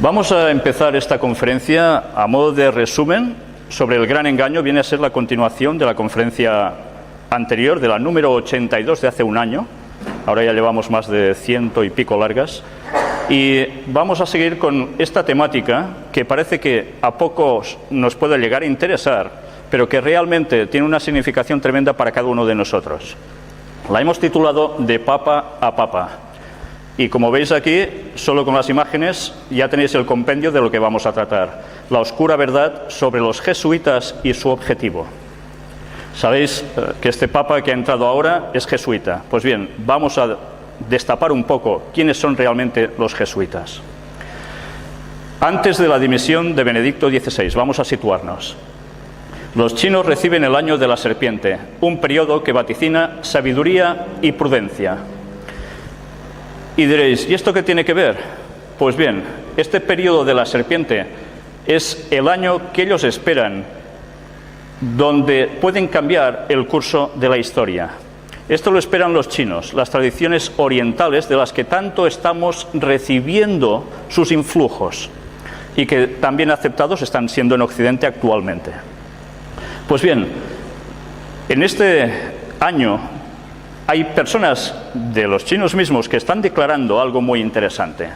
Vamos a empezar esta conferencia a modo de resumen sobre el gran engaño. Viene a ser la continuación de la conferencia anterior, de la número 82 de hace un año. Ahora ya llevamos más de 100 y pico largas. Y vamos a seguir con esta temática que parece que a pocos nos puede llegar a interesar, pero que realmente tiene una significación tremenda para cada uno de nosotros. La hemos titulado De Papa a Papa. Y como veis aquí, solo con las imágenes ya tenéis el compendio de lo que vamos a tratar. La oscura verdad sobre los jesuitas y su objetivo. Sabéis que este papa que ha entrado ahora es jesuita. Pues bien, vamos a destapar un poco quiénes son realmente los jesuitas. Antes de la dimisión de Benedicto XVI, vamos a situarnos. Los chinos reciben el año de la serpiente, un periodo que vaticina sabiduría y prudencia. Y diréis, ¿y esto qué tiene que ver? Pues bien, este periodo de la serpiente es el año que ellos esperan, donde pueden cambiar el curso de la historia. Esto lo esperan los chinos, las tradiciones orientales de las que tanto estamos recibiendo sus influjos y que también aceptados están siendo en Occidente actualmente. Pues bien, en este año hay personas de los chinos mismos que están declarando algo muy interesante.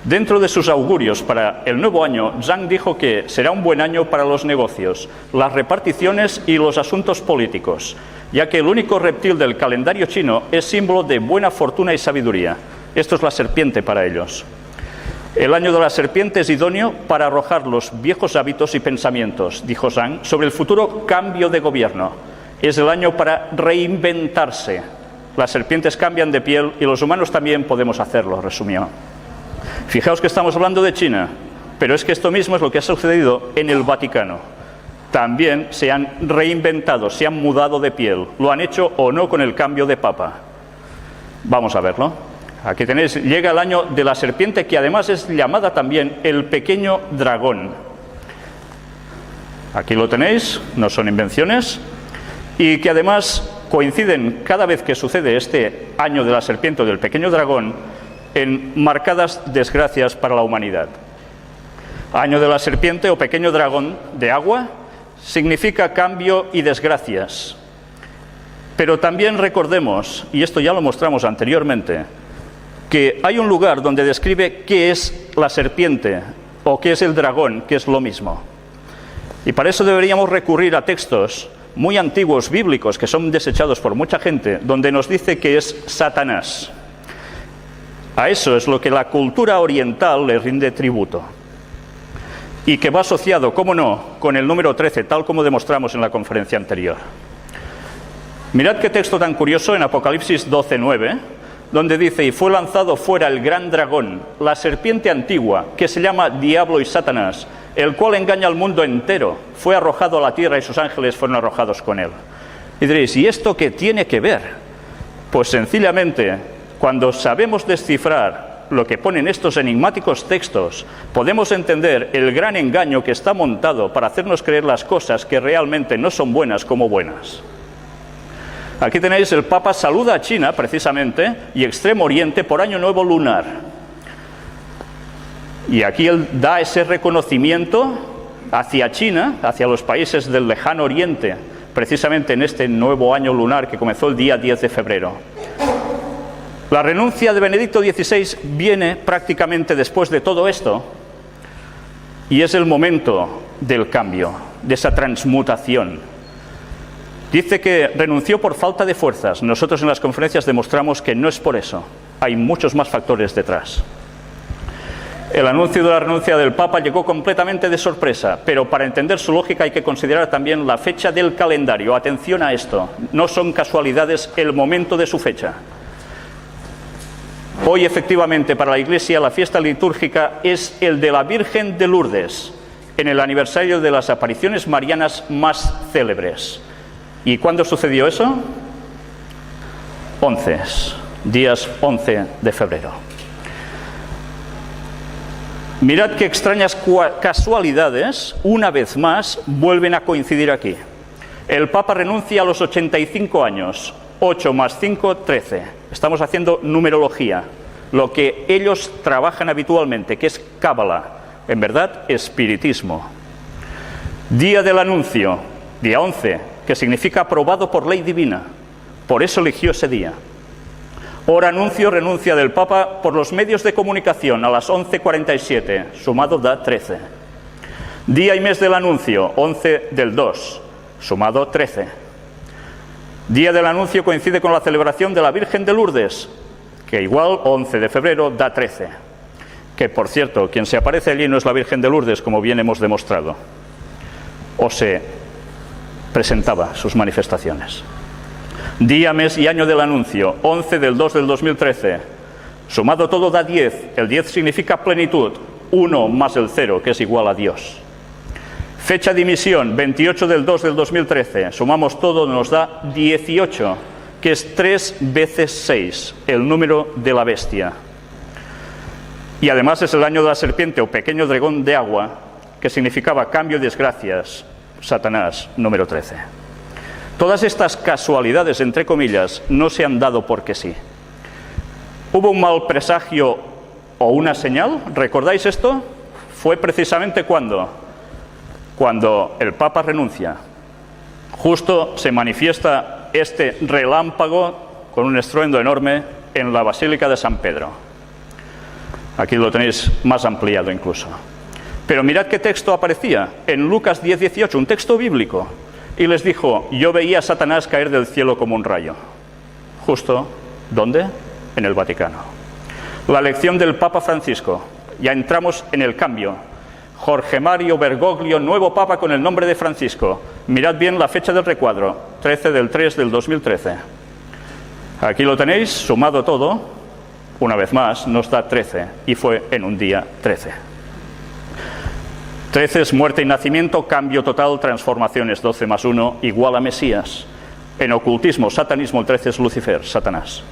Dentro de sus augurios para el nuevo año, Zhang dijo que será un buen año para los negocios, las reparticiones y los asuntos políticos, ya que el único reptil del calendario chino es símbolo de buena fortuna y sabiduría. Esto es la serpiente para ellos. El año de la serpiente es idóneo para arrojar los viejos hábitos y pensamientos, dijo Zhang, sobre el futuro cambio de gobierno. Es el año para reinventarse. Las serpientes cambian de piel y los humanos también podemos hacerlo, resumió. Fijaos que estamos hablando de China, pero es que esto mismo es lo que ha sucedido en el Vaticano. También se han reinventado, se han mudado de piel. Lo han hecho o no con el cambio de papa. Vamos a verlo. Aquí tenéis, llega el año de la serpiente, que además es llamada también el pequeño dragón. Aquí lo tenéis, no son invenciones, y que además coinciden cada vez que sucede este año de la serpiente o del pequeño dragón en marcadas desgracias para la humanidad. Año de la serpiente o pequeño dragón de agua significa cambio y desgracias. Pero también recordemos, y esto ya lo mostramos anteriormente, que hay un lugar donde describe qué es la serpiente o qué es el dragón, que es lo mismo. Y para eso deberíamos recurrir a textos muy antiguos, bíblicos, que son desechados por mucha gente, donde nos dice que es Satanás. A eso es lo que la cultura oriental le rinde tributo. Y que va asociado, cómo no, con el número 13, tal como demostramos en la conferencia anterior. Mirad qué texto tan curioso en Apocalipsis 12:9, donde dice: y fue lanzado fuera el gran dragón, la serpiente antigua, que se llama Diablo y Satanás, el cual engaña al mundo entero. Fue arrojado a la tierra y sus ángeles fueron arrojados con él. Y diréis, ¿y esto qué tiene que ver? Pues sencillamente, cuando sabemos descifrar lo que ponen estos enigmáticos textos, podemos entender el gran engaño que está montado para hacernos creer las cosas que realmente no son buenas como buenas. Aquí tenéis, el Papa saluda a China, precisamente, y Extremo Oriente por Año Nuevo Lunar. Y aquí él da ese reconocimiento hacia China, hacia los países del lejano Oriente, precisamente en este nuevo año lunar que comenzó el día 10 de febrero. La renuncia de Benedicto XVI viene prácticamente después de todo esto, y es el momento del cambio, de esa transmutación. Dice que renunció por falta de fuerzas. Nosotros en las conferencias demostramos que no es por eso. Hay muchos más factores detrás. El anuncio de la renuncia del Papa llegó completamente de sorpresa, pero para entender su lógica hay que considerar también la fecha del calendario. Atención a esto, no son casualidades el momento de su fecha. Hoy, efectivamente, para la Iglesia la fiesta litúrgica es el de la Virgen de Lourdes, en el aniversario de las apariciones marianas más célebres. ¿Y cuándo sucedió eso? Días 11 de febrero. Mirad qué extrañas casualidades, una vez más, vuelven a coincidir aquí. El Papa renuncia a los 85 años, 8 más 5, 13. Estamos haciendo numerología, lo que ellos trabajan habitualmente, que es cábala. en verdad, espiritismo. Día del anuncio, día 11, que significa aprobado por ley divina. Por eso eligió ese día. Hora anuncio, renuncia del Papa por los medios de comunicación a las 11:47, sumado da 13. Día y mes del anuncio, 11 del 2, sumado 13. Día del anuncio coincide con la celebración de la Virgen de Lourdes, que igual 11 de febrero da 13. Que, por cierto, quien se aparece allí no es la Virgen de Lourdes, como bien hemos demostrado. O se presentaba sus manifestaciones. Día, mes y año del anuncio, 11 del 2 del 2013. Sumado todo da 10. El 10 significa plenitud. 1 más el 0, que es igual a Dios. Fecha de emisión, 28 del 2 del 2013. Sumamos todo, nos da 18, que es 3 veces 6, el número de la bestia. Y además es el año de la serpiente o pequeño dragón de agua, que significaba cambio y desgracias, Satanás, número 13. Todas estas casualidades, entre comillas, no se han dado porque sí. ¿Hubo un mal presagio o una señal? ¿Recordáis esto? Fue precisamente cuando el Papa renuncia. Justo se manifiesta este relámpago con un estruendo enorme en la Basílica de San Pedro. Aquí lo tenéis más ampliado incluso. Pero mirad qué texto aparecía en Lucas 10:18, un texto bíblico. Y les dijo, yo veía a Satanás caer del cielo como un rayo. Justo, ¿dónde? En el Vaticano. La elección del Papa Francisco. Ya entramos en el cambio. Jorge Mario Bergoglio, nuevo Papa con el nombre de Francisco. Mirad bien la fecha del recuadro, 13 del 3 del 2013. Aquí lo tenéis, sumado todo, una vez más, nos da 13, y fue en un día 13. 13 es muerte y nacimiento, cambio total, transformaciones, 12 más 1 igual a Mesías. En ocultismo, satanismo, el 13 es Lucifer, Satanás.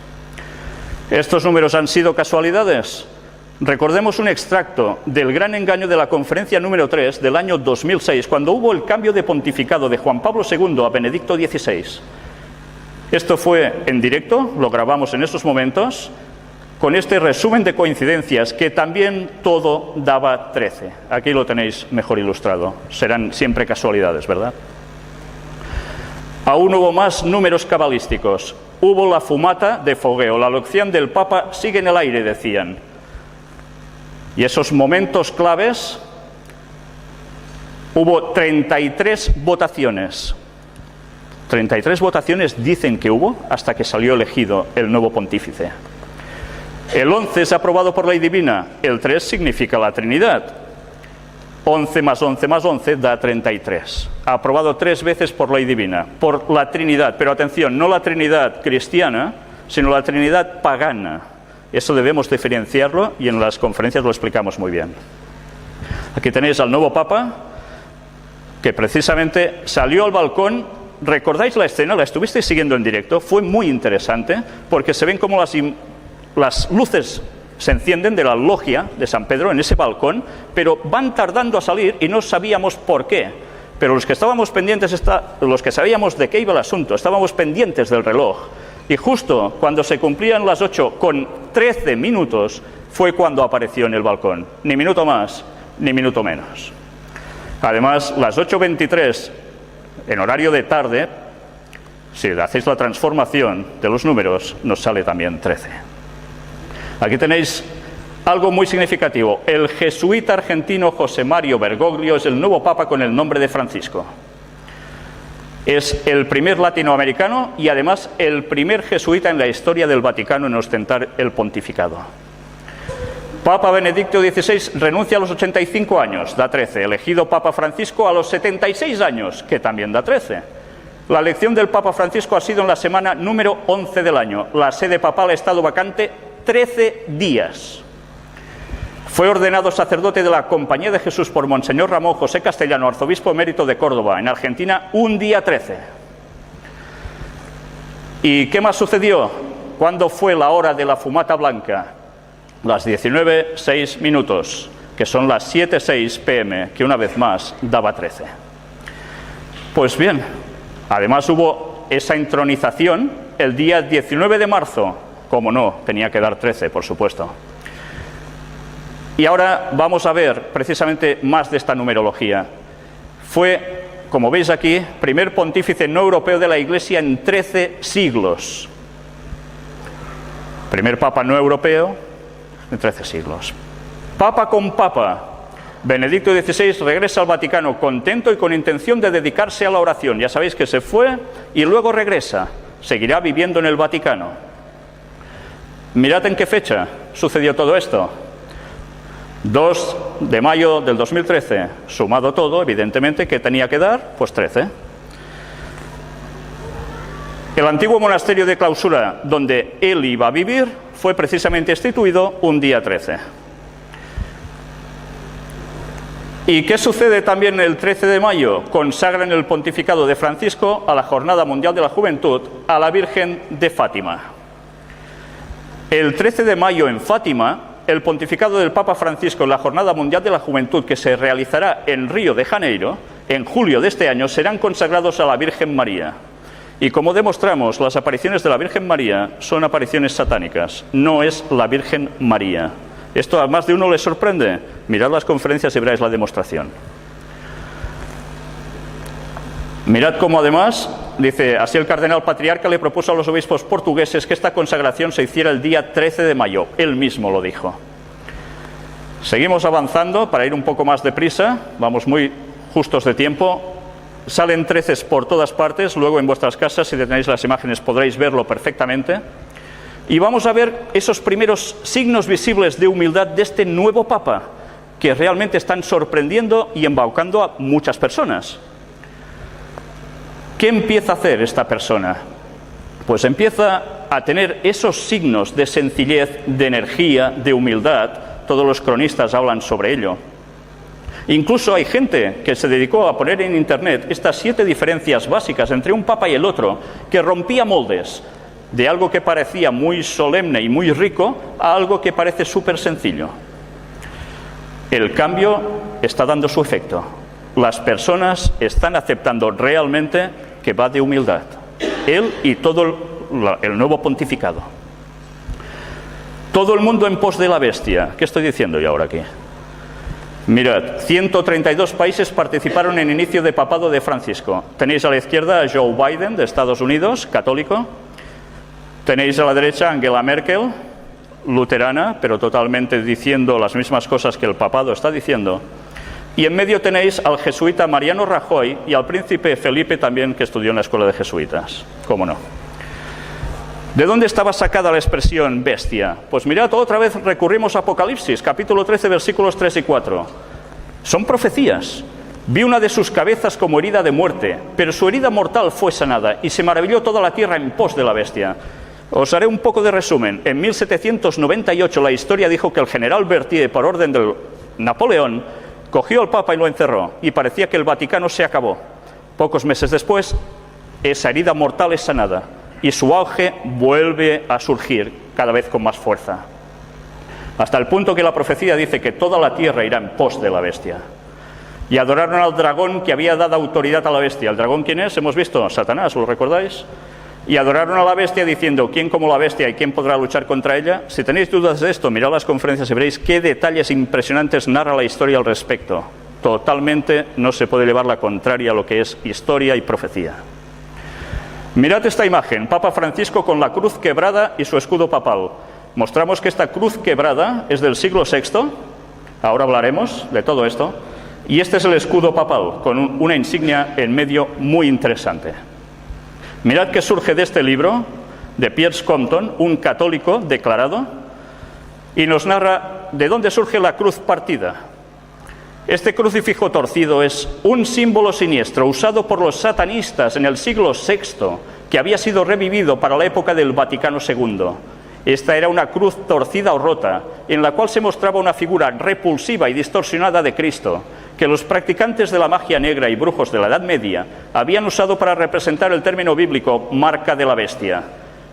¿Estos números han sido casualidades? Recordemos un extracto del gran engaño de la conferencia número 3 del año 2006, cuando hubo el cambio de pontificado de Juan Pablo II a Benedicto XVI. Esto fue en directo, lo grabamos en esos momentos, con este resumen de coincidencias que también todo daba 13. Aquí lo tenéis mejor ilustrado. Serán siempre casualidades, ¿verdad? Aún hubo más números cabalísticos. Hubo la fumata de fogueo. La elección del Papa sigue en el aire, decían. Y esos momentos claves, hubo 33 votaciones. 33 votaciones dicen que hubo hasta que salió elegido el nuevo pontífice. El 11 es aprobado por ley divina, el 3 significa la Trinidad. 11 más 11 más 11 da 33. Aprobado 3 veces por ley divina, por la Trinidad. Pero atención, no la Trinidad cristiana, sino la Trinidad pagana. Eso debemos diferenciarlo y en las conferencias lo explicamos muy bien. Aquí tenéis al nuevo Papa, que precisamente salió al balcón. ¿Recordáis la escena? ¿La estuvisteis siguiendo en directo? Fue muy interesante, porque se ven como las luces se encienden de la logia de San Pedro en ese balcón, pero van tardando a salir y no sabíamos por qué. Pero los que estábamos pendientes, los que sabíamos de qué iba el asunto, estábamos pendientes del reloj. Y justo cuando se cumplían las 8 con 13 minutos, fue cuando apareció en el balcón. Ni minuto más, ni minuto menos. Además, las 8:23, en horario de tarde, si hacéis la transformación de los números, nos sale también 13. Aquí tenéis algo muy significativo. El jesuita argentino José Mario Bergoglio es el nuevo Papa con el nombre de Francisco. Es el primer latinoamericano y además el primer jesuita en la historia del Vaticano en ostentar el pontificado. Papa Benedicto XVI renuncia a los 85 años, da 13. Elegido Papa Francisco a los 76 años, que también da 13. La elección del Papa Francisco ha sido en la semana número 11 del año. La sede papal ha estado vacante 13 días. Fue ordenado sacerdote de la Compañía de Jesús por Monseñor Ramón José Castellano, arzobispo emérito de Córdoba, en Argentina, un día 13. ¿Y qué más sucedió? ¿Cuándo fue la hora de la fumata blanca? Las 19:06, que son las 7:06 p.m., que una vez más daba 13. Pues bien, además hubo esa intronización el día 19 de marzo, como no, tenía que dar 13, por supuesto. Y ahora vamos a ver precisamente más de esta numerología. Fue, como veis aquí, primer pontífice no europeo de la Iglesia en 13 siglos. Primer papa no europeo en 13 siglos. Papa con papa. Benedicto XVI regresa al Vaticano contento y con intención de dedicarse a la oración. Ya sabéis que se fue y luego regresa. Seguirá viviendo en el Vaticano. Mirad en qué fecha sucedió todo esto. 2 de mayo del 2013. Sumado todo, evidentemente, ¿qué tenía que dar? Pues 13. El antiguo monasterio de clausura donde él iba a vivir fue precisamente instituido un día 13. ¿Y qué sucede también el 13 de mayo? Consagran el pontificado de Francisco a la Jornada Mundial de la Juventud a la Virgen de Fátima. El 13 de mayo en Fátima, el pontificado del Papa Francisco en la Jornada Mundial de la Juventud, que se realizará en Río de Janeiro, en julio de este año, serán consagrados a la Virgen María. Y como demostramos, las apariciones de la Virgen María son apariciones satánicas, no es la Virgen María. ¿Esto a más de uno les sorprende? Mirad las conferencias y veréis la demostración. Mirad cómo además, dice, así el cardenal patriarca le propuso a los obispos portugueses que esta consagración se hiciera el día 13 de mayo. Él mismo lo dijo. Seguimos avanzando para ir un poco más deprisa, vamos muy justos de tiempo. Salen 13 por todas partes, luego en vuestras casas, si tenéis las imágenes, podréis verlo perfectamente. Y vamos a ver esos primeros signos visibles de humildad de este nuevo Papa, que realmente están sorprendiendo y embaucando a muchas personas. ¿Qué empieza a hacer esta persona? Pues empieza a tener esos signos de sencillez, de energía, de humildad. Todos los cronistas hablan sobre ello. Incluso hay gente que se dedicó a poner en internet estas 7 diferencias básicas entre un papa y el otro, que rompía moldes de algo que parecía muy solemne y muy rico a algo que parece súper sencillo. El cambio está dando su efecto. Las personas están aceptando realmente que va de humildad. Él y todo el nuevo pontificado. Todo el mundo en pos de la bestia. ¿Qué estoy diciendo yo ahora aquí? Mirad, 132 países participaron en inicio de papado de Francisco. Tenéis a la izquierda a Joe Biden, de Estados Unidos, católico. Tenéis a la derecha a Angela Merkel, luterana, pero totalmente diciendo las mismas cosas que el papado está diciendo. Y en medio tenéis al jesuita Mariano Rajoy y al príncipe Felipe también, que estudió en la escuela de jesuitas. ¿Cómo no? ¿De dónde estaba sacada la expresión bestia? Pues mirad, otra vez recurrimos a Apocalipsis, capítulo 13, versículos 3 y 4. Son profecías. Vi una de sus cabezas como herida de muerte, pero su herida mortal fue sanada, y se maravilló toda la tierra en pos de la bestia. Os haré un poco de resumen. En 1798 la historia dijo que el general Berthier, por orden de Napoleón, cogió al Papa y lo encerró, y parecía que el Vaticano se acabó. Pocos meses después, esa herida mortal es sanada, y su auge vuelve a surgir cada vez con más fuerza. Hasta el punto que la profecía dice que toda la tierra irá en pos de la bestia. Y adoraron al dragón que había dado autoridad a la bestia. ¿El dragón quién es? Hemos visto, Satanás, ¿lo recordáis? Y adoraron a la bestia diciendo, ¿quién como la bestia y quién podrá luchar contra ella? Si tenéis dudas de esto, mirad las conferencias y veréis qué detalles impresionantes narra la historia al respecto. Totalmente no se puede llevar la contraria a lo que es historia y profecía. Mirad esta imagen, Papa Francisco con la cruz quebrada y su escudo papal. Mostramos que esta cruz quebrada es del siglo VI, ahora hablaremos de todo esto, y este es el escudo papal, con una insignia en medio muy interesante. Mirad que surge de este libro, de Piers Compton, un católico declarado, y nos narra de dónde surge la cruz partida. Este crucifijo torcido es un símbolo siniestro usado por los satanistas en el siglo VI, que había sido revivido para la época del Vaticano II. Esta era una cruz torcida o rota, en la cual se mostraba una figura repulsiva y distorsionada de Cristo, que los practicantes de la magia negra y brujos de la Edad Media habían usado para representar el término bíblico marca de la bestia.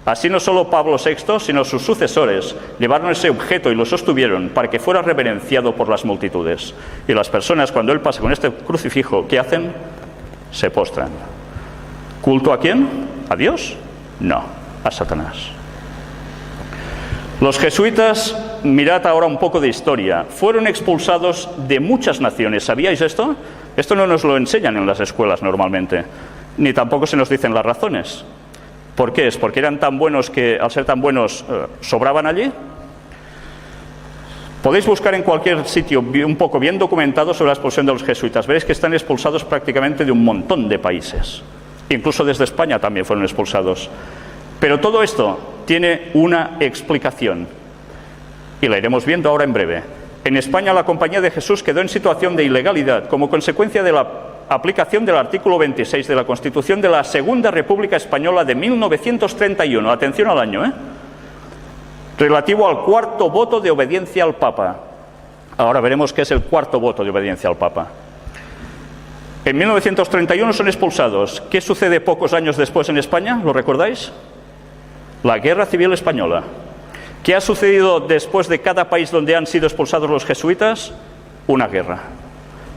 Así no solo Pablo VI, sino sus sucesores llevaron ese objeto y lo sostuvieron para que fuera reverenciado por las multitudes. Y las personas, cuando él pasa con este crucifijo, ¿qué hacen? Se postran. ¿Culto a quién? ¿A Dios? No, a Satanás. Los jesuitas mirad ahora un poco de historia. Fueron expulsados de muchas naciones. ¿Sabíais esto? Esto no nos lo enseñan en las escuelas normalmente, ni tampoco se nos dicen las razones. ¿Por qué? ¿Es porque eran tan buenos que, al ser tan buenos, sobraban allí? Podéis buscar en cualquier sitio un poco bien documentado sobre la expulsión de los jesuitas. Veréis que están expulsados prácticamente de un montón de países. Incluso desde España también fueron expulsados. Pero todo esto tiene una explicación. Y la iremos viendo ahora en breve. En España la Compañía de Jesús quedó en situación de ilegalidad como consecuencia de la aplicación del artículo 26 de la Constitución de la Segunda República Española de 1931. Atención al año, relativo al cuarto voto de obediencia al Papa. Ahora veremos qué es el cuarto voto de obediencia al Papa. En 1931 son expulsados. ¿Qué sucede pocos años después en España? ¿Lo recordáis? La Guerra Civil Española. ¿Qué ha sucedido después de cada país donde han sido expulsados los jesuitas? Una guerra.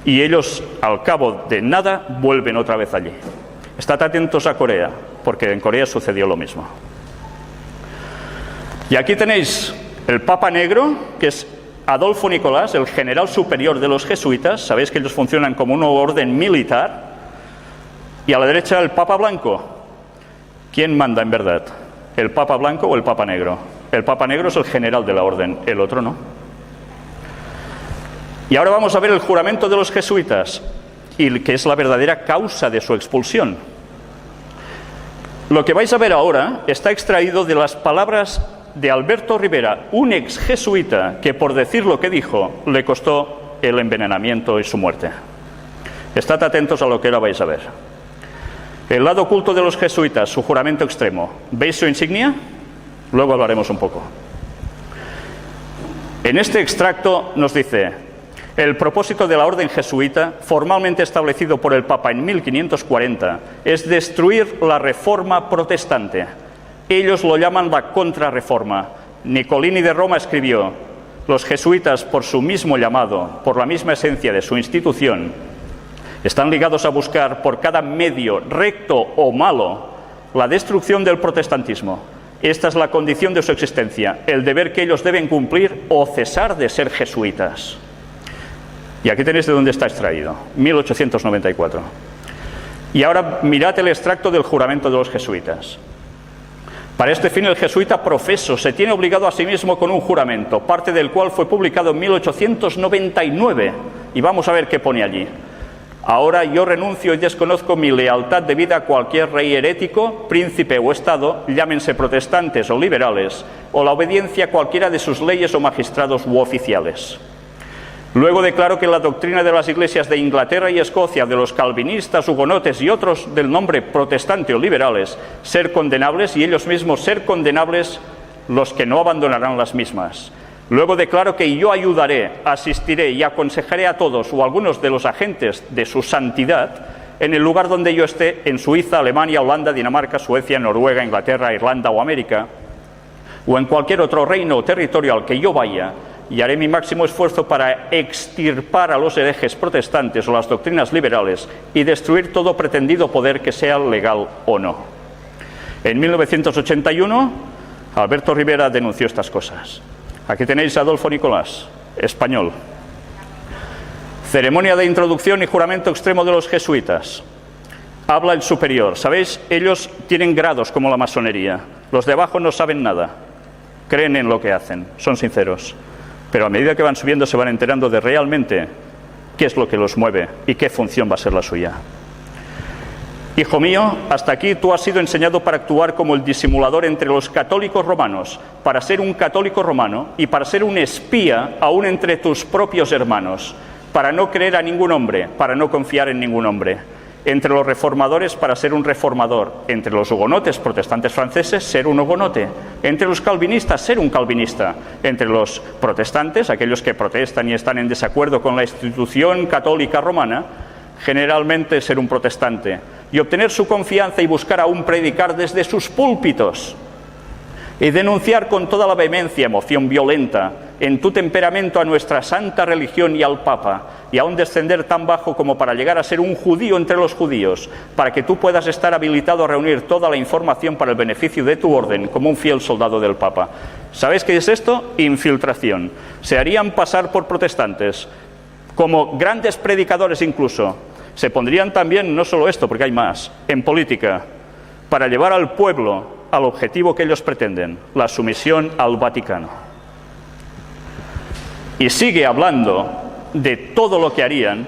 Y ellos, al cabo de nada, vuelven otra vez allí. Estad atentos a Corea, porque en Corea sucedió lo mismo. Y aquí tenéis el Papa Negro, que es Adolfo Nicolás, el general superior de los jesuitas. Sabéis que ellos funcionan como un orden militar. Y a la derecha el Papa Blanco. ¿Quién manda en verdad? ¿El Papa Blanco o el Papa Negro? El Papa Negro es el general de la orden, el otro no. Y ahora vamos a ver el juramento de los jesuitas, y que es la verdadera causa de su expulsión. Lo que vais a ver ahora está extraído de las palabras de Alberto Rivera, un ex jesuita que, por decir lo que dijo, le costó el envenenamiento y su muerte. Estad atentos a lo que ahora vais a ver. El lado oculto de los jesuitas, su juramento extremo. ¿Veis su insignia? Luego hablaremos un poco. En este extracto nos dice: el propósito de la orden jesuita, formalmente establecido por el Papa en 1540, es destruir la reforma protestante. Ellos lo llaman la contrarreforma. Nicolini de Roma escribió: los jesuitas, por su mismo llamado, por la misma esencia de su institución, están ligados a buscar por cada medio, recto o malo, la destrucción del protestantismo. Esta es la condición de su existencia, el deber que ellos deben cumplir o cesar de ser jesuitas. Y aquí tenéis de dónde está extraído, 1894. Y ahora mirad el extracto del juramento de los jesuitas. Para este fin el jesuita profeso se tiene obligado a sí mismo con un juramento, parte del cual fue publicado en 1899. Y vamos a ver qué pone allí. Ahora yo renuncio y desconozco mi lealtad debida a cualquier rey herético, príncipe o estado, llámense protestantes o liberales, o la obediencia a cualquiera de sus leyes o magistrados u oficiales. Luego declaro que la doctrina de las iglesias de Inglaterra y Escocia, de los calvinistas, hugonotes y otros del nombre protestante o liberales, ser condenables, y ellos mismos ser condenables los que no abandonarán las mismas. Luego declaro que yo ayudaré, asistiré y aconsejaré a todos o algunos de los agentes de su santidad en el lugar donde yo esté, en Suiza, Alemania, Holanda, Dinamarca, Suecia, Noruega, Inglaterra, Irlanda o América, o en cualquier otro reino o territorio al que yo vaya, y haré mi máximo esfuerzo para extirpar a los herejes protestantes o las doctrinas liberales y destruir todo pretendido poder, que sea legal o no. En 1981, Alberto Rivera denunció estas cosas. Aquí tenéis a Adolfo Nicolás, español. Ceremonia de introducción y juramento extremo de los jesuitas. Habla el superior. ¿Sabéis? Ellos tienen grados como la masonería. Los de abajo no saben nada. Creen en lo que hacen, son sinceros. Pero a medida que van subiendo se van enterando de realmente qué es lo que los mueve y qué función va a ser la suya. Hijo mío, hasta aquí tú has sido enseñado para actuar como el disimulador entre los católicos romanos, para ser un católico romano y para ser un espía aún entre tus propios hermanos, para no creer a ningún hombre, para no confiar en ningún hombre. Entre los reformadores, para ser un reformador. Entre los hugonotes protestantes franceses, ser un hugonote. Entre los calvinistas, ser un calvinista. Entre los protestantes, aquellos que protestan y están en desacuerdo con la institución católica romana, generalmente ser un protestante. Y obtener su confianza y buscar aún predicar desde sus púlpitos. Y denunciar con toda la vehemencia, emoción violenta, en tu temperamento a nuestra santa religión y al Papa, y aún descender tan bajo como para llegar a ser un judío entre los judíos, para que tú puedas estar habilitado a reunir toda la información para el beneficio de tu orden como un fiel soldado del Papa. ¿Sabéis qué es esto? Infiltración. Se harían pasar por protestantes, como grandes predicadores incluso. Se pondrían también, no solo esto, porque hay más, en política, para llevar al pueblo al objetivo que ellos pretenden, la sumisión al Vaticano. Y sigue hablando de todo lo que harían,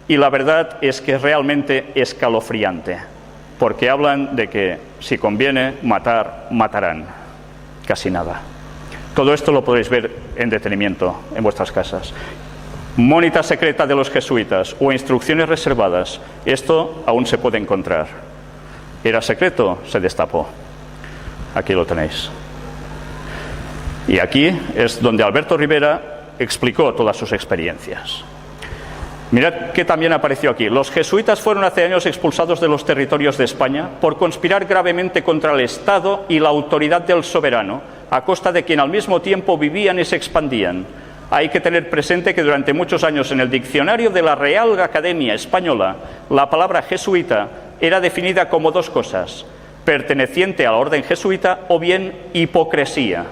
y la verdad es que es realmente escalofriante, porque hablan de que si conviene matar, matarán. Casi nada. Todo esto lo podréis ver en detenimiento en vuestras casas. Mónita secreta de los jesuitas o instrucciones reservadas. Esto aún se puede encontrar. Era secreto, se destapó. Aquí lo tenéis. Y aquí es donde Alberto Rivera explicó todas sus experiencias. Mirad que también apareció aquí. Los jesuitas fueron hace años expulsados de los territorios de España por conspirar gravemente contra el Estado y la autoridad del soberano, a costa de quien al mismo tiempo vivían y se expandían. Hay que tener presente que durante muchos años en el diccionario de la Real Academia Española, la palabra jesuita era definida como dos cosas: perteneciente a la orden jesuita o bien hipocresía.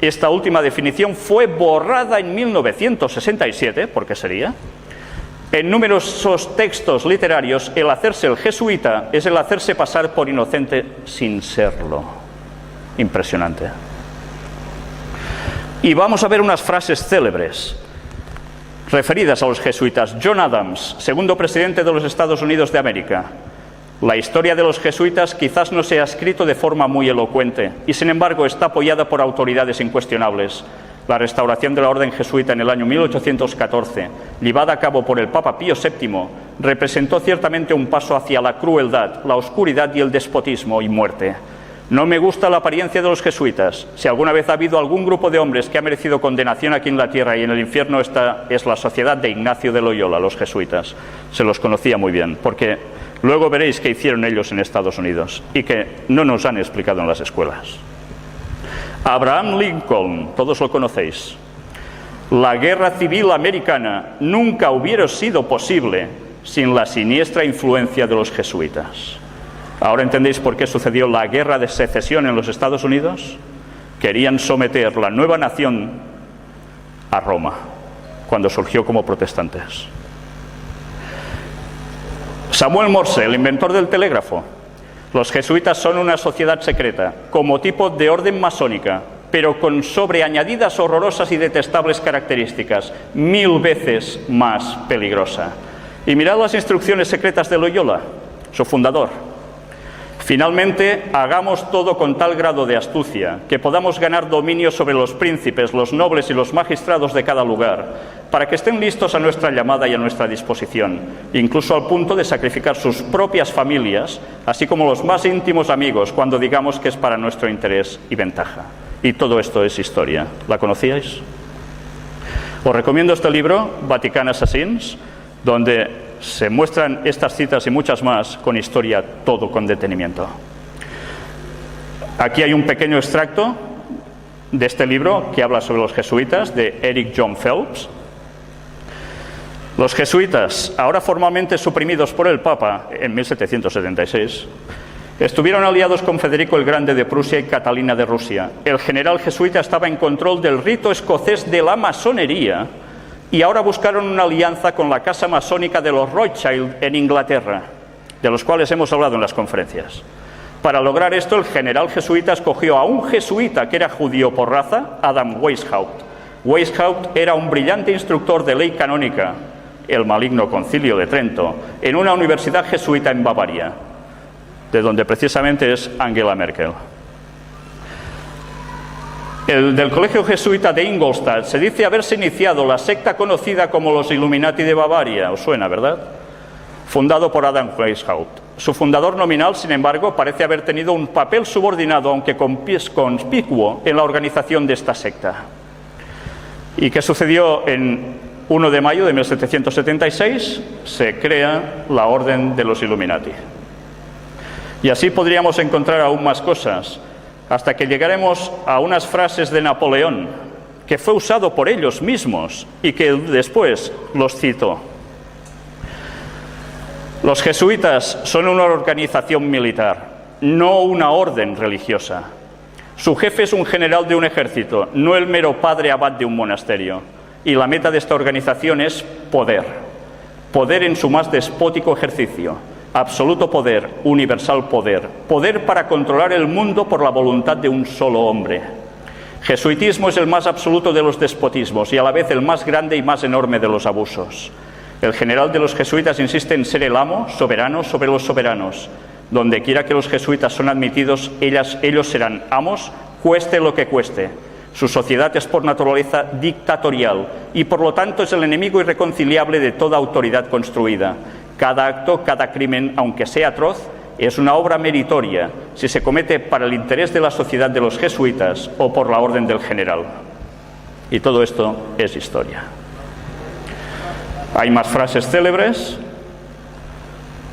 Esta última definición fue borrada en 1967, ¿por qué sería? En numerosos textos literarios, el hacerse el jesuita es el hacerse pasar por inocente sin serlo. Impresionante. Y vamos a ver unas frases célebres referidas a los jesuitas. John Adams, segundo presidente de los Estados Unidos de América. La historia de los jesuitas quizás no se ha escrito de forma muy elocuente y sin embargo está apoyada por autoridades incuestionables. La restauración de la orden jesuita en el año 1814, llevada a cabo por el Papa Pío VII, representó ciertamente un paso hacia la crueldad, la oscuridad y el despotismo y muerte. No me gusta la apariencia de los jesuitas. Si alguna vez ha habido algún grupo de hombres que ha merecido condenación aquí en la tierra y en el infierno, esta es la sociedad de Ignacio de Loyola, los jesuitas. Se los conocía muy bien, porque luego veréis qué hicieron ellos en Estados Unidos y que no nos han explicado en las escuelas. Abraham Lincoln, todos lo conocéis. La guerra civil americana nunca hubiera sido posible sin la siniestra influencia de los jesuitas. ¿Ahora entendéis por qué sucedió la guerra de secesión en los Estados Unidos? Querían someter la nueva nación a Roma, cuando surgió como protestantes. Samuel Morse, el inventor del telégrafo. Los jesuitas son una sociedad secreta, como tipo de orden masónica, pero con sobreañadidas horrorosas y detestables características, 1000 veces más peligrosa. Y mirad las instrucciones secretas de Loyola, su fundador. Finalmente, hagamos todo con tal grado de astucia que podamos ganar dominio sobre los príncipes, los nobles y los magistrados de cada lugar, para que estén listos a nuestra llamada y a nuestra disposición, incluso al punto de sacrificar sus propias familias, así como los más íntimos amigos, cuando digamos que es para nuestro interés y ventaja. Y todo esto es historia. ¿La conocíais? Os recomiendo este libro, Vatican Assassins, donde se muestran estas citas y muchas más con historia, todo con detenimiento. Aquí hay un pequeño extracto de este libro que habla sobre los jesuitas, de Eric John Phelps. Los jesuitas, ahora formalmente suprimidos por el Papa en 1776, estuvieron aliados con Federico el Grande de Prusia y Catalina de Rusia. El general jesuita estaba en control del rito escocés de la masonería y ahora buscaron una alianza con la casa masónica de los Rothschild en Inglaterra, de los cuales hemos hablado en las conferencias. Para lograr esto, el general jesuita escogió a un jesuita que era judío por raza, Adam Weishaupt. Weishaupt era un brillante instructor de ley canónica, el maligno Concilio de Trento, en una universidad jesuita en Bavaria, de donde precisamente es Angela Merkel. El del Colegio Jesuita de Ingolstadt se dice haberse iniciado la secta conocida como los Illuminati de Bavaria, os suena, ¿verdad? Fundado por Adam Weishaupt. Su fundador nominal, sin embargo, parece haber tenido un papel subordinado, aunque conspicuo, en la organización de esta secta. ¿Y qué sucedió en 1 de mayo de 1776? Se crea la Orden de los Illuminati. Y así podríamos encontrar aún más cosas, hasta que llegaremos a unas frases de Napoleón, que fue usado por ellos mismos y que después los citó. Los jesuitas son una organización militar, no una orden religiosa. Su jefe es un general de un ejército, no el mero padre abad de un monasterio. Y la meta de esta organización es poder. Poder en su más despótico ejercicio. Absoluto poder, universal poder. Poder para controlar el mundo por la voluntad de un solo hombre. Jesuitismo es el más absoluto de los despotismos y a la vez el más grande y más enorme de los abusos. El general de los jesuitas insiste en ser el amo, soberano sobre los soberanos. Donde quiera que los jesuitas son admitidos, ellos serán amos, cueste lo que cueste. Su sociedad es por naturaleza dictatorial y por lo tanto es el enemigo irreconciliable de toda autoridad construida. Cada acto, cada crimen, aunque sea atroz, es una obra meritoria si se comete para el interés de la sociedad de los jesuitas o por la orden del general. Y todo esto es historia. Hay más frases célebres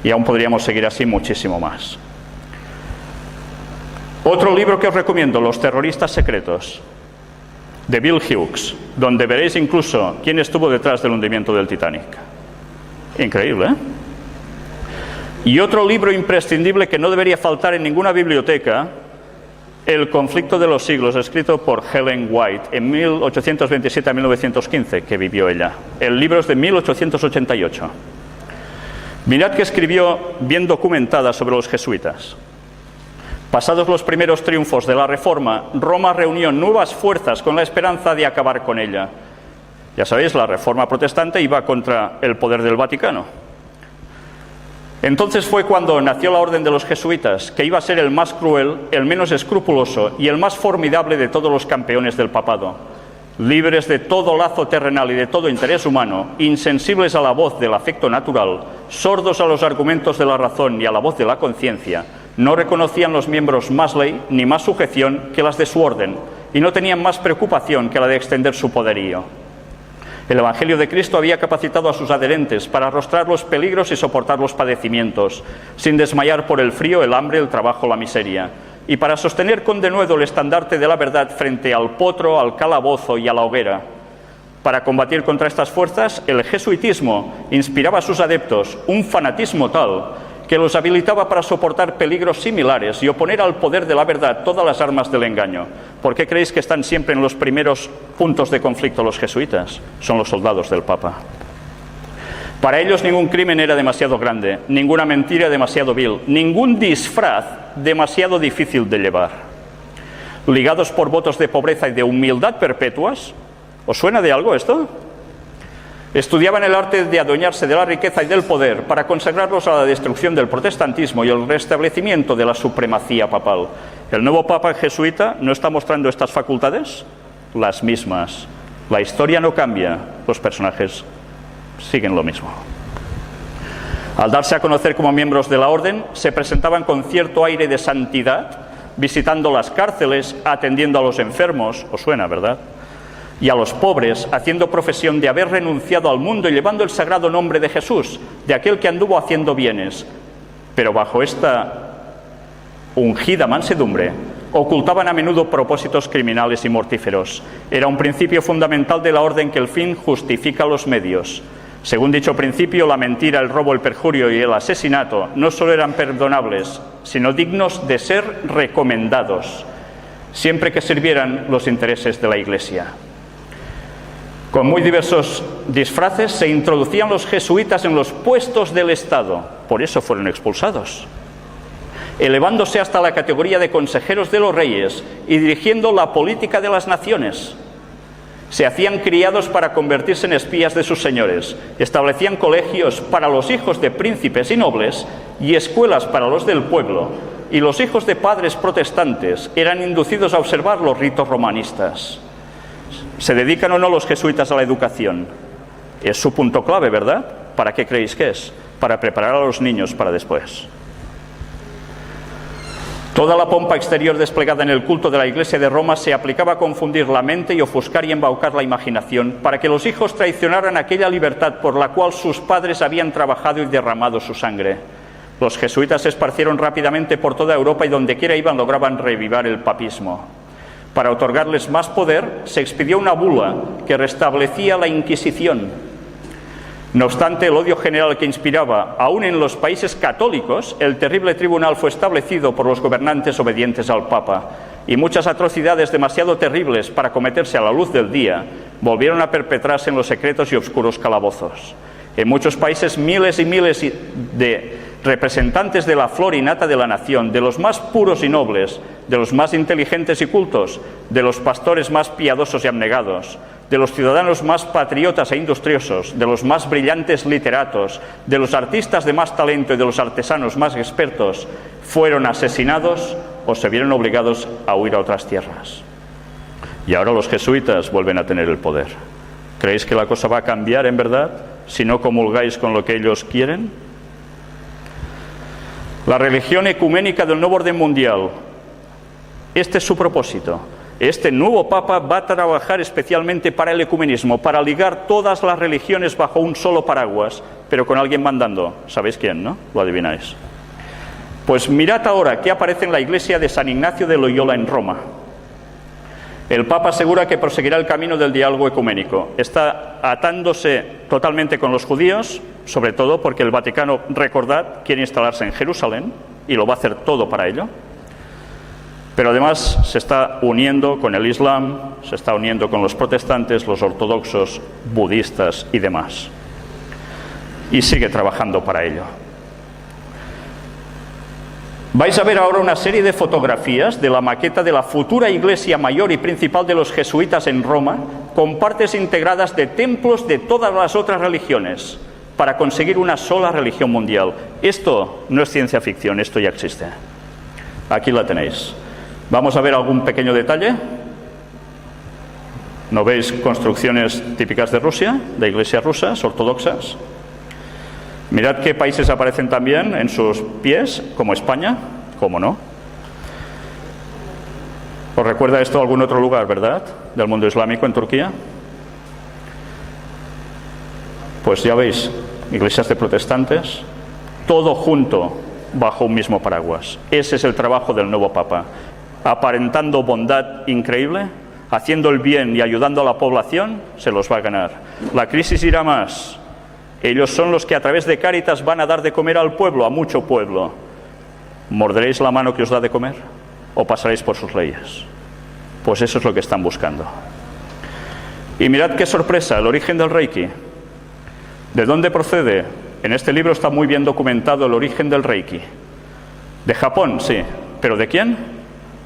y aún podríamos seguir así muchísimo más. Otro libro que os recomiendo, Los terroristas secretos, de Bill Hughes, donde veréis incluso quién estuvo detrás del hundimiento del Titanic. Increíble, ¿eh? Y otro libro imprescindible que no debería faltar en ninguna biblioteca, El conflicto de los siglos, escrito por Ellen White en 1827 a 1915, que vivió ella. El libro es de 1888. Mirad que escribió bien documentada sobre los jesuitas. Pasados los primeros triunfos de la Reforma, Roma reunió nuevas fuerzas con la esperanza de acabar con ella. Ya sabéis, la Reforma protestante iba contra el poder del Vaticano. Entonces fue cuando nació la Orden de los Jesuitas, que iba a ser el más cruel, el menos escrupuloso y el más formidable de todos los campeones del papado. Libres de todo lazo terrenal y de todo interés humano, insensibles a la voz del afecto natural, sordos a los argumentos de la razón y a la voz de la conciencia, no reconocían los miembros más ley ni más sujeción que las de su orden, y no tenían más preocupación que la de extender su poderío. El Evangelio de Cristo había capacitado a sus adherentes para arrostrar los peligros y soportar los padecimientos, sin desmayar por el frío, el hambre, el trabajo, la miseria, y para sostener con denuedo el estandarte de la verdad frente al potro, al calabozo y a la hoguera. Para combatir contra estas fuerzas, el jesuitismo inspiraba a sus adeptos un fanatismo tal que los habilitaba para soportar peligros similares y oponer al poder de la verdad todas las armas del engaño. ¿Por qué creéis que están siempre en los primeros puntos de conflicto los jesuitas? Son los soldados del Papa. Para ellos ningún crimen era demasiado grande, ninguna mentira demasiado vil, ningún disfraz demasiado difícil de llevar. Ligados por votos de pobreza y de humildad perpetuas, ¿os suena de algo esto? Estudiaban el arte de adueñarse de la riqueza y del poder para consagrarlos a la destrucción del protestantismo y el restablecimiento de la supremacía papal. ¿El nuevo papa jesuita no está mostrando estas facultades? Las mismas. La historia no cambia, los personajes siguen lo mismo. Al darse a conocer como miembros de la orden, se presentaban con cierto aire de santidad, visitando las cárceles, atendiendo a los enfermos, os suena, ¿verdad?, y a los pobres, haciendo profesión de haber renunciado al mundo y llevando el sagrado nombre de Jesús, de aquel que anduvo haciendo bienes. Pero bajo esta ungida mansedumbre, ocultaban a menudo propósitos criminales y mortíferos. Era un principio fundamental de la orden que el fin justifica los medios. Según dicho principio, la mentira, el robo, el perjurio y el asesinato no solo eran perdonables, sino dignos de ser recomendados, siempre que sirvieran los intereses de la Iglesia. Con muy diversos disfraces se introducían los jesuitas en los puestos del Estado, por eso fueron expulsados, elevándose hasta la categoría de consejeros de los reyes y dirigiendo la política de las naciones. Se hacían criados para convertirse en espías de sus señores, establecían colegios para los hijos de príncipes y nobles y escuelas para los del pueblo, y los hijos de padres protestantes eran inducidos a observar los ritos romanistas. ¿Se dedican o no los jesuitas a la educación? Es su punto clave, ¿verdad? ¿Para qué creéis que es? Para preparar a los niños para después. Toda la pompa exterior desplegada en el culto de la Iglesia de Roma se aplicaba a confundir la mente y ofuscar y embaucar la imaginación para que los hijos traicionaran aquella libertad por la cual sus padres habían trabajado y derramado su sangre. Los jesuitas se esparcieron rápidamente por toda Europa y donde quiera iban lograban revivar el papismo. Para otorgarles más poder, se expidió una bula que restablecía la Inquisición. No obstante, el odio general que inspiraba, aún en los países católicos, el terrible tribunal fue establecido por los gobernantes obedientes al Papa. y muchas atrocidades demasiado terribles para cometerse a la luz del día volvieron a perpetrarse en los secretos y oscuros calabozos. En muchos países miles y miles de representantes de la flor y nata de la nación, de los más puros y nobles, de los más inteligentes y cultos, de los pastores más piadosos y abnegados, de los ciudadanos más patriotas e industriosos, de los más brillantes literatos, de los artistas de más talento y de los artesanos más expertos, fueron asesinados o se vieron obligados a huir a otras tierras. Y ahora los jesuitas vuelven a tener el poder. ¿Creéis que la cosa va a cambiar en verdad si no comulgáis con lo que ellos quieren? La religión ecuménica del nuevo orden mundial, este es su propósito. Este nuevo Papa va a trabajar especialmente para el ecumenismo, para ligar todas las religiones bajo un solo paraguas, pero con alguien mandando. ¿Sabéis quién, no? Lo adivináis. Pues mirad ahora qué aparece en la iglesia de San Ignacio de Loyola en Roma. El Papa asegura que proseguirá el camino del diálogo ecuménico. Está atándose totalmente con los judíos, sobre todo porque el Vaticano, recordad, quiere instalarse en Jerusalén y lo va a hacer todo para ello. Pero además se está uniendo con el Islam, se está uniendo con los protestantes, los ortodoxos, budistas y demás. Y sigue trabajando para ello. Vais a ver ahora una serie de fotografías de la maqueta de la futura iglesia mayor y principal de los jesuitas en Roma, con partes integradas de templos de todas las otras religiones, para conseguir una sola religión mundial. Esto no es ciencia ficción, esto ya existe. Aquí la tenéis. Vamos a ver algún pequeño detalle. ¿No veis construcciones típicas de Rusia, de iglesias rusas, ortodoxas? Mirad qué países aparecen también en sus pies, como España, ¿cómo no? ¿Os recuerda esto a algún otro lugar, verdad? Del mundo islámico en Turquía. Pues ya veis, iglesias de protestantes, todo junto bajo un mismo paraguas. Ese es el trabajo del nuevo Papa. Aparentando bondad increíble, haciendo el bien y ayudando a la población, se los va a ganar. La crisis irá más. Ellos son los que a través de Cáritas van a dar de comer al pueblo, a mucho pueblo. ¿Morderéis la mano que os da de comer o pasaréis por sus leyes? Pues eso es lo que están buscando. Y mirad qué sorpresa, el origen del Reiki. ¿De dónde procede? En este libro está muy bien documentado el origen del Reiki. De Japón, sí. ¿Pero de quién?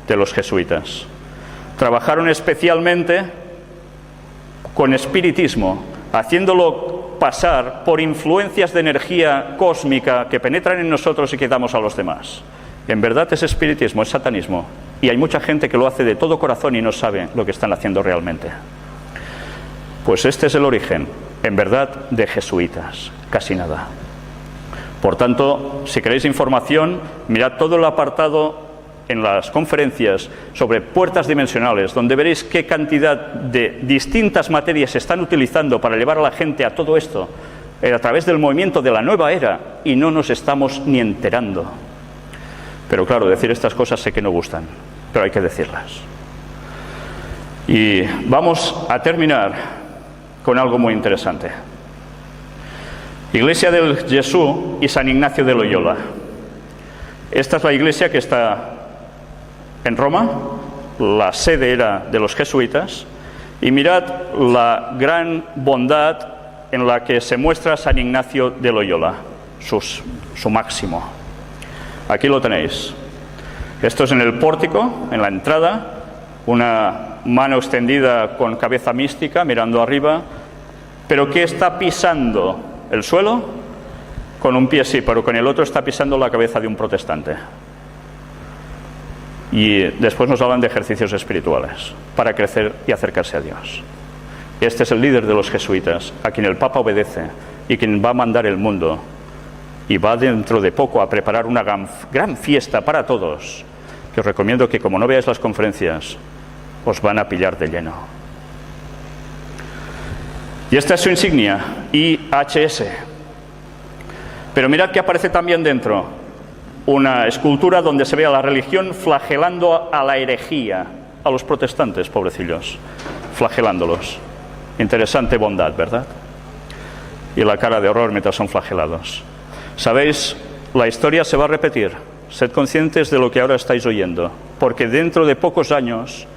De los jesuitas. Trabajaron especialmente con espiritismo, haciéndolo pasar por influencias de energía cósmica que penetran en nosotros y que damos a los demás. En verdad es espiritismo, es satanismo. Y hay mucha gente que lo hace de todo corazón y no sabe lo que están haciendo realmente. Pues este es el origen, en verdad, de jesuitas. Casi nada. Por tanto, si queréis información, mirad todo el apartado en las conferencias sobre puertas dimensionales, donde veréis qué cantidad de distintas materias se están utilizando para llevar a la gente a todo esto a través del movimiento de la nueva era, y no nos estamos ni enterando. Pero claro, decir estas cosas sé que no gustan, pero hay que decirlas. Y vamos a terminar con algo muy interesante. Iglesia del Jesús y San Ignacio de Loyola. Esta es la iglesia que está en Roma, la sede era de los jesuitas, y mirad la gran bondad en la que se muestra San Ignacio de Loyola, su máximo. Aquí lo tenéis. Esto es en el pórtico, en la entrada, una mano extendida con cabeza mística, mirando arriba, pero ¿qué está pisando? ¿El suelo? Con un pie sí, pero con el otro está pisando la cabeza de un protestante. Y después nos hablan de ejercicios espirituales para crecer y acercarse a Dios. Este es el líder de los jesuitas, a quien el Papa obedece y quien va a mandar el mundo, y va dentro de poco a preparar una gran fiesta para todos, que os recomiendo que, como no veáis las conferencias, os van a pillar de lleno. Y esta es su insignia, IHS. Pero mirad que aparece también dentro una escultura donde se ve a la religión flagelando a la herejía, a los protestantes, pobrecillos, flagelándolos. Interesante bondad, ¿verdad? Y la cara de horror mientras son flagelados. ¿Sabéis? La historia se va a repetir. Sed conscientes de lo que ahora estáis oyendo, porque dentro de pocos años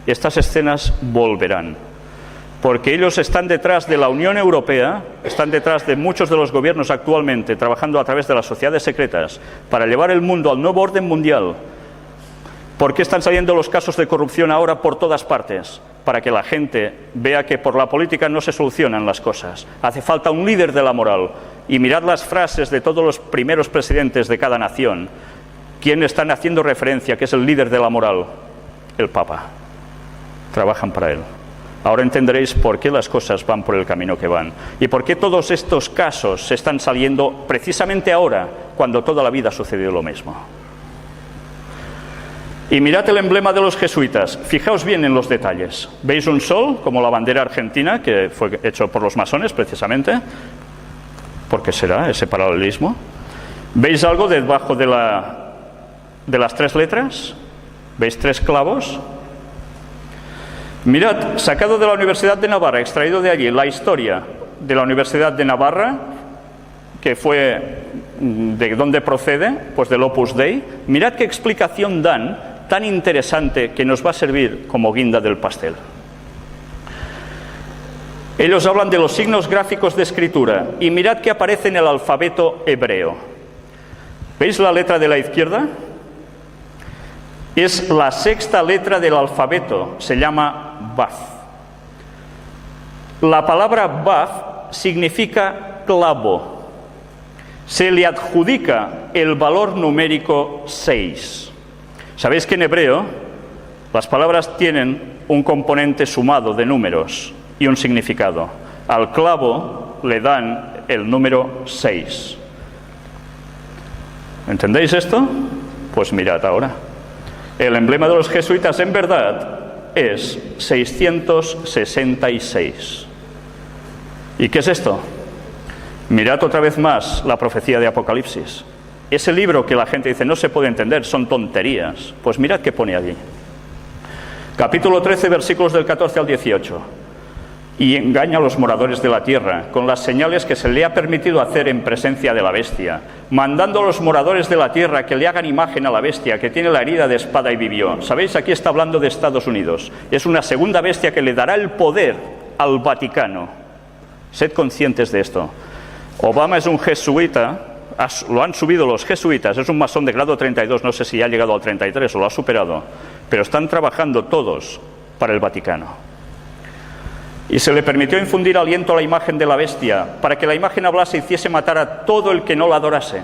estas escenas volverán. Porque ellos están detrás de la Unión Europea, están detrás de muchos de los gobiernos actualmente, trabajando a través de las sociedades secretas para llevar el mundo al nuevo orden mundial. ¿Por qué están saliendo los casos de corrupción ahora por todas partes? Para que la gente vea que por la política no se solucionan las cosas. Hace falta un líder de la moral. Y mirad las frases de todos los primeros presidentes de cada nación. ¿Quién están haciendo referencia que es el líder de la moral? El Papa. Trabajan para él. Ahora entenderéis por qué las cosas van por el camino que van y por qué todos estos casos se están saliendo precisamente ahora, cuando toda la vida ha sucedido lo mismo. Y mirad el emblema de los jesuitas, fijaos bien en los detalles. ¿Veis un sol, como la bandera argentina, que fue hecho por los masones precisamente? ¿Por qué será ese paralelismo? ¿Veis algo debajo de las tres letras? ¿Veis tres clavos? Mirad, sacado de la Universidad de Navarra, extraído de allí, la historia de la Universidad de Navarra, que fue de dónde procede, pues del Opus Dei. Mirad qué explicación dan, tan interesante, que nos va a servir como guinda del pastel. Ellos hablan de los signos gráficos de escritura, y mirad que aparece en el alfabeto hebreo. ¿Veis la letra de la izquierda? Es la sexta letra del alfabeto, se llama Baf. La palabra Baf significa clavo. Se le adjudica el valor numérico 6. Sabéis que en hebreo las palabras tienen un componente sumado de números y un significado. Al clavo le dan el número 6. ¿Entendéis esto? Pues mirad ahora. El emblema de los jesuitas en verdad es 666. ¿Y qué es esto? Mirad otra vez más la profecía de Apocalipsis. Ese libro que la gente dice no se puede entender, son tonterías. Pues mirad qué pone allí. Capítulo 13, versículos del 14 al 18. Y engaña a los moradores de la tierra con las señales que se le ha permitido hacer en presencia de la bestia, mandando a los moradores de la tierra que le hagan imagen a la bestia, que tiene la herida de espada y vivió. ¿Sabéis? Aquí está hablando de Estados Unidos. Es una segunda bestia que le dará el poder al Vaticano. Sed conscientes de esto. Obama es un jesuita, lo han subido los jesuitas, es un masón de grado 32, no sé si ha llegado al 33 o lo ha superado, pero están trabajando todos para el Vaticano. Y se le permitió infundir aliento a la imagen de la bestia, para que la imagen hablase e hiciese matar a todo el que no la adorase.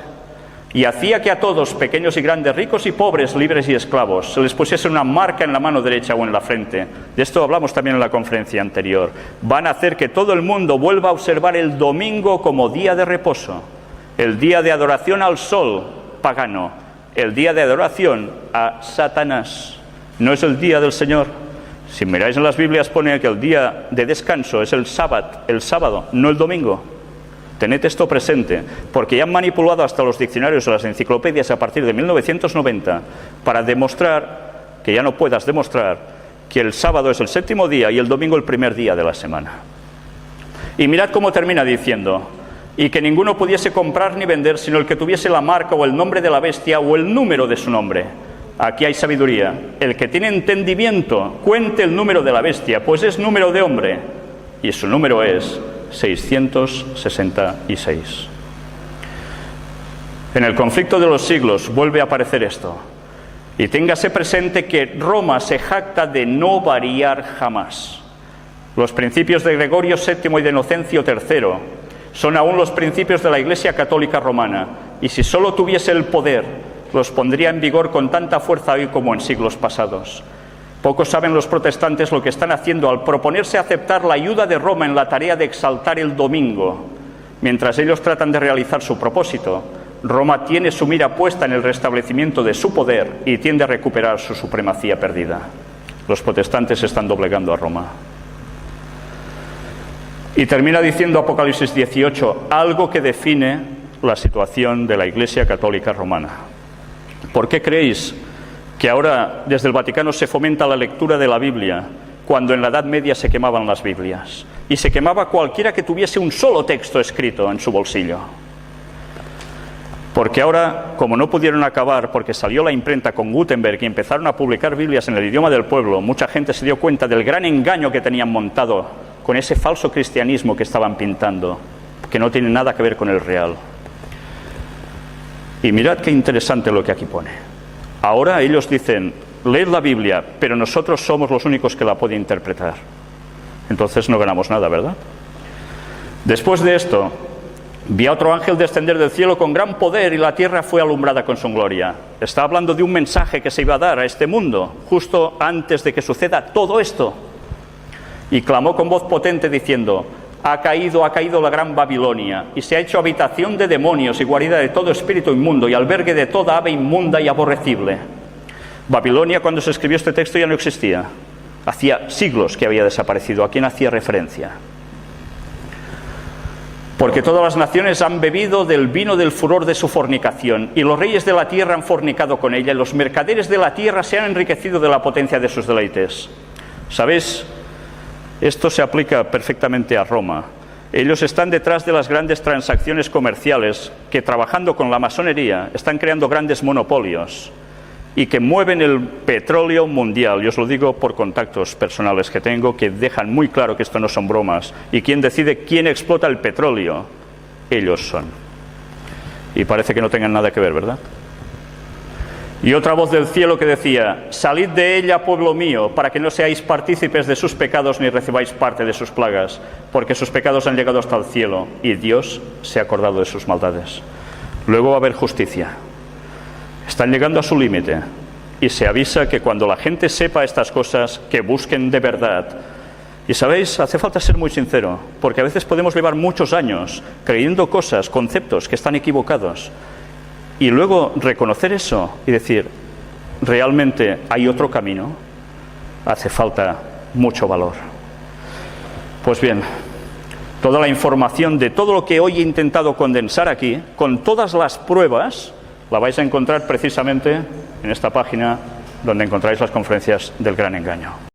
Y hacía que a todos, pequeños y grandes, ricos y pobres, libres y esclavos, se les pusiese una marca en la mano derecha o en la frente. De esto hablamos también en la conferencia anterior. Van a hacer que todo el mundo vuelva a observar el domingo como día de reposo, el día de adoración al sol pagano, el día de adoración a Satanás. No es el día del Señor. Si miráis en las Biblias pone que el día de descanso es el sábado, no el domingo. Tened esto presente, porque ya han manipulado hasta los diccionarios o las enciclopedias a partir de 1990 para demostrar, que ya no puedas demostrar, que el sábado es el séptimo día y el domingo el primer día de la semana. Y mirad cómo termina diciendo, y que ninguno pudiese comprar ni vender sino el que tuviese la marca o el nombre de la bestia o el número de su nombre. Aquí hay sabiduría. El que tiene entendimiento, cuente el número de la bestia, pues es número de hombre, y su número es 666. En el conflicto de los siglos vuelve a aparecer esto. Y téngase presente que Roma se jacta de no variar jamás. Los principios de Gregorio VII y de Inocencio III son aún los principios de la Iglesia Católica Romana, y si solo tuviese el poder, los pondría en vigor con tanta fuerza hoy como en siglos pasados. Pocos saben los protestantes lo que están haciendo al proponerse aceptar la ayuda de Roma en la tarea de exaltar el domingo. Mientras ellos tratan de realizar su propósito, Roma tiene su mira puesta en el restablecimiento de su poder y tiende a recuperar su supremacía perdida. Los protestantes están doblegando a Roma. Y termina diciendo Apocalipsis 18, algo que define la situación de la Iglesia Católica Romana. ¿Por qué creéis que ahora desde el Vaticano se fomenta la lectura de la Biblia cuando en la Edad Media se quemaban las Biblias? Y se quemaba cualquiera que tuviese un solo texto escrito en su bolsillo. Porque ahora, como no pudieron acabar, porque salió la imprenta con Gutenberg y empezaron a publicar Biblias en el idioma del pueblo, mucha gente se dio cuenta del gran engaño que tenían montado con ese falso cristianismo que estaban pintando, que no tiene nada que ver con el real. Y mirad qué interesante lo que aquí pone. Ahora ellos dicen, leed la Biblia, pero nosotros somos los únicos que la pueden interpretar. Entonces no ganamos nada, ¿verdad? Después de esto, vi a otro ángel descender del cielo con gran poder y la tierra fue alumbrada con su gloria. Está hablando de un mensaje que se iba a dar a este mundo, justo antes de que suceda todo esto. Y clamó con voz potente diciendo, ha caído la gran Babilonia, y se ha hecho habitación de demonios y guarida de todo espíritu inmundo y albergue de toda ave inmunda y aborrecible. Babilonia, cuando se escribió este texto, ya no existía. Hacía siglos que había desaparecido. ¿A quién hacía referencia? Porque todas las naciones han bebido del vino del furor de su fornicación, y los reyes de la tierra han fornicado con ella, y los mercaderes de la tierra se han enriquecido de la potencia de sus deleites. ¿Sabéis? Esto se aplica perfectamente a Roma. Ellos están detrás de las grandes transacciones comerciales que, trabajando con la masonería, están creando grandes monopolios y que mueven el petróleo mundial. Yo os lo digo por contactos personales que tengo, que dejan muy claro que esto no son bromas. ¿Y quién decide quién explota el petróleo? Ellos son. Y parece que no tengan nada que ver, ¿verdad? Y otra voz del cielo que decía, salid de ella, pueblo mío, para que no seáis partícipes de sus pecados ni recibáis parte de sus plagas, porque sus pecados han llegado hasta el cielo, y Dios se ha acordado de sus maldades. Luego va a haber justicia. Están llegando a su límite, y se avisa que cuando la gente sepa estas cosas, que busquen de verdad. Y sabéis, hace falta ser muy sincero, porque a veces podemos llevar muchos años creyendo cosas, conceptos que están equivocados, y luego reconocer eso y decir, realmente hay otro camino. Hace falta mucho valor. Pues bien, toda la información de todo lo que hoy he intentado condensar aquí, con todas las pruebas, la vais a encontrar precisamente en esta página donde encontráis las conferencias del Gran Engaño.